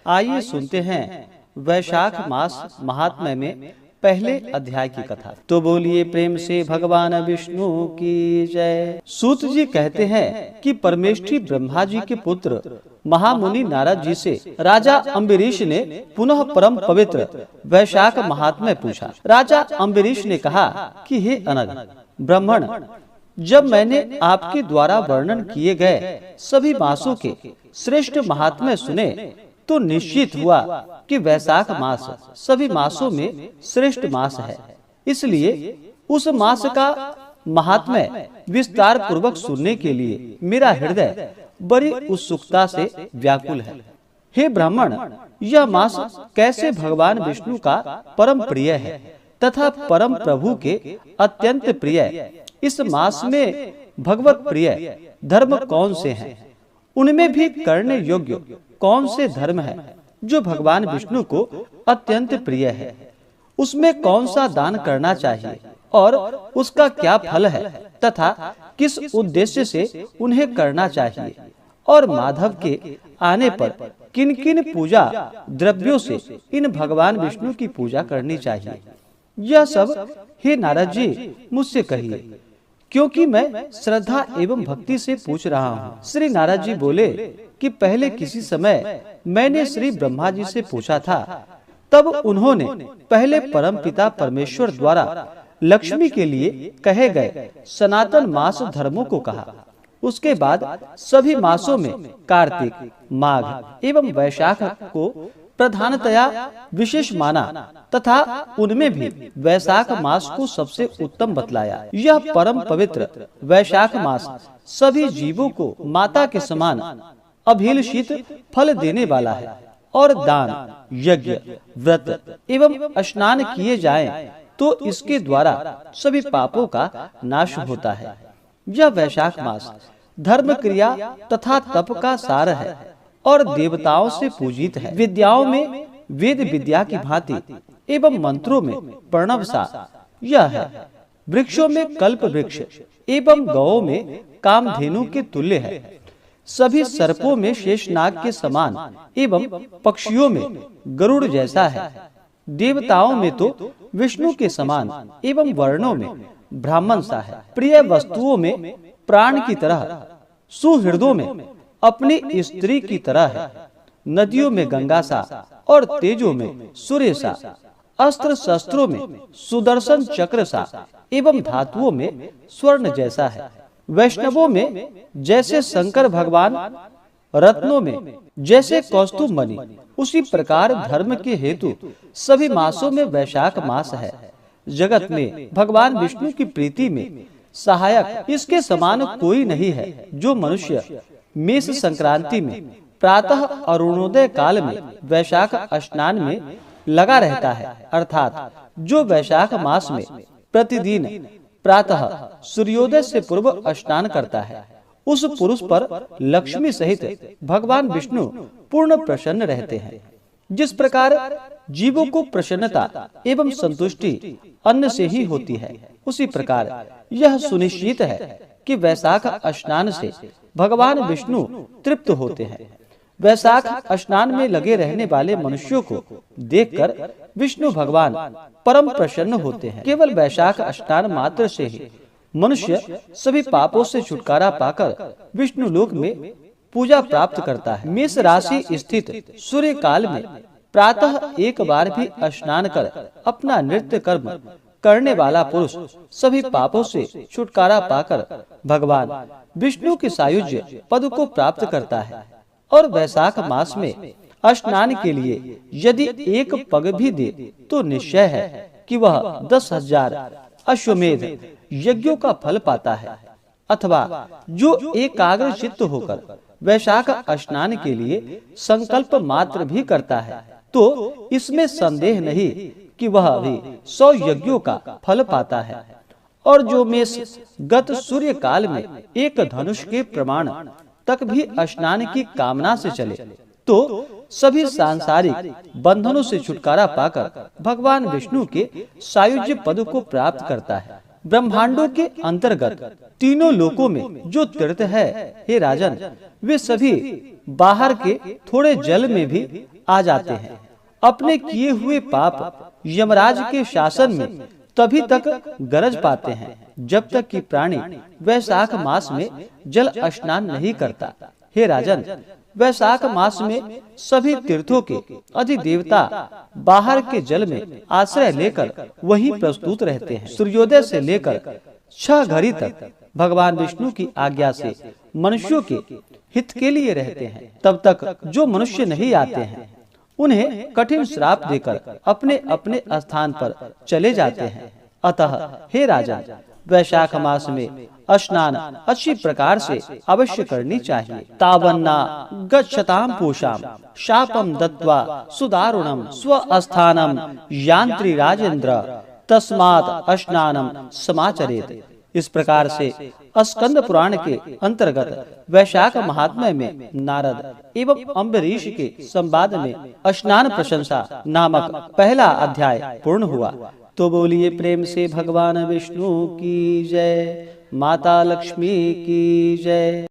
आइए सुनते हैं वैशाख मास महात्म्य में पहले अध्याय की कथा। तो बोलिए प्रेम से भगवान विष्णु की जय। सूत जी कहते हैं कि परमेष्ठी ब्रह्मा जी के पुत्र महामुनि नारद जी से राजा अम्बरीश ने पुनः परम पवित्र वैशाख महात्म्य पूछा। राजा अम्बरीश ने कहा कि हे अनग ब्राह्मण, जब मैंने आपके द्वारा वर्णन किए गए सभी मासों के श्रेष्ठ महात्म्य सुने तो निश्चित हुआ कि वैशाख मास सभी मासों में श्रेष्ठ मास है। इसलिए उस मास का महात्म्य विस्तार पूर्वक सुनने के लिए मेरा हृदय बड़ी उत्सुकता से व्याकुल है। हे ब्राह्मण, यह मास कैसे भगवान विष्णु का परम प्रिय है तथा परम प्रभु के अत्यंत प्रिय इस मास में भगवत प्रिय धर्म कौन से हैं? उनमें भी करने योग्य कौन से धर्म है जो भगवान विष्णु को अत्यंत प्रिय है? उसमें कौन सा दान करना चाहिए और उसका क्या फल है तथा किस उद्देश्य से उन्हें करना चाहिए? और माधव के आने पर किन किन पूजा द्रव्यों से इन भगवान विष्णु की पूजा करनी चाहिए? यह सब हे नारद जी मुझसे कहिए, क्योंकि मैं श्रद्धा एवं भक्ति से पूछ रहा हूँ। श्री नारद जी बोले कि पहले किसी समय मैंने श्री ब्रह्मा जी से पूछा था, तब उन्होंने पहले परम पिता परमेश्वर द्वारा लक्ष्मी के लिए कहे गए सनातन मास धर्मों को कहा। उसके बाद सभी मासों में कार्तिक, माघ एवं वैशाख को प्रधानतया विशेष माना तथा उनमें भी वैशाख मास को सबसे उत्तम बतलाया। यह परम पवित्र वैशाख मास सभी जीवों को माता के समान अभिलषित फल देने वाला है और दान, यज्ञ, व्रत एवं स्नान किए जाएं तो इसके द्वारा सभी पापों का नाश होता है। यह वैशाख मास धर्म क्रिया तथा तप का सार है और देवताओं से पूजित है। विद्याओं में वेद विद्या की भांति एवं मंत्रों में प्रणव सा यह है। वृक्षों में कल्प वृक्ष एवं गौओं में कामधेनु के तुल्य है। सभी सर्पों में शेषनाग के समान एवं पक्षियों में गरुड़ जैसा है। देवताओं में तो विष्णु के समान एवं वर्णों में ब्राह्मण सा है। प्रिय वस्तुओं में प्राण की तरह, सुहृदों में अपनी स्त्री की तरह है। नदियों में गंगा सा और तेजों में सूर्य सा, अस्त्र शस्त्रों में सुदर्शन चक्र सा एवं धातुओं में स्वर्ण जैसा है। वैष्णवों में जैसे शंकर भगवान, रत्नों में जैसे कौस्तुभ मणि, उसी प्रकार धर्म के हेतु सभी मासों में वैशाख मास है। जगत में भगवान विष्णु की प्रीति में सहायक इसके समान कोई नहीं है। जो मनुष्य मेष संक्रांति में प्रातः अरुणोदय काल में वैशाख स्नान में लगा रहता है, अर्थात जो वैशाख मास में प्रतिदिन प्रातः सूर्योदय से पूर्व स्नान करता है, उस पुरुष पर लक्ष्मी सहित भगवान विष्णु पूर्ण प्रसन्न रहते हैं। जिस प्रकार जीवों को प्रसन्नता एवं संतुष्टि अन्न से ही होती है, उसी प्रकार यह सुनिश्चित है कि वैशाख स्नान से भगवान विष्णु तृप्त होते हैं। वैशाख स्नान में लगे रहने वाले मनुष्यों को देखकर विष्णु भगवान परम प्रसन्न होते हैं। केवल वैशाख स्नान मात्र से ही मनुष्य सभी पापों से छुटकारा पाकर विष्णु लोक में पूजा प्राप्त करता है। मेष राशि स्थित सूर्य काल में प्रातः एक बार भी स्नान कर अपना नित्य कर्म करने वाला पुरुष सभी पापों से छुटकारा पाकर भगवान विष्णु के सायुज्य पद को प्राप्त करता है। और वैशाख मास में स्नान के लिए यदि एक पग भी दे तो निश्चय है कि वह 10,000 अश्वमेध यज्ञों का फल पाता है। अथवा जो एकाग्र चित्त होकर वैशाख स्नान के लिए संकल्प मात्र भी करता है, तो इसमें संदेह नहीं कि वह भी 100 यज्ञों का फल पाता है। और जो मेष गत सूर्य काल में एक धनुष के प्रमाण तक भी स्नान की कामना से चले, तो सभी सांसारिक बंधनों से छुटकारा पाकर भगवान विष्णु के सायुज्य पद को प्राप्त करता है। ब्रह्मांडों के अंतर्गत तीनों लोकों में जो तीर्थ है, हे राजन, वे सभी बाहर के थोड़े जल में भी आ जाते हैं। अपने किए हुए पाप यमराज के शासन में तभी तक गरज पाते हैं जब तक कि प्राणी वैशाख मास में जल स्नान नहीं करता। हे राजन, वैशाख मास में सभी तीर्थों के अधिदेवता बाहर के जल में आश्रय लेकर वहीं प्रस्तुत रहते हैं। सूर्योदय से लेकर 6 घड़ी तक भगवान विष्णु की आज्ञा से मनुष्यों के हित के लिए रहते हैं। तब तक जो मनुष्य नहीं आते हैं उन्हें कठिन श्राप देकर अपने अपने स्थान पर चले जाते हैं। अतः हे राजा, वैशाख मास में स्नान अच्छी प्रकार से अवश्य करनी चाहिए। तावन्ना गच्छताम पूषाम शापम दत्वा सुदारुणम स्वस्थानम यांत्री राजेंद्र तस्मात् स्नानम समाचरेत। इस प्रकार से स्कंद पुराण के अंतर्गत वैशाख महात्म्य में नारद एवं अम्बरीश के संवाद में स्नान प्रशंसा नामक पहला अध्याय पूर्ण हुआ। तो बोलिए प्रेम से भगवान विष्णु की जय, माता लक्ष्मी की जय।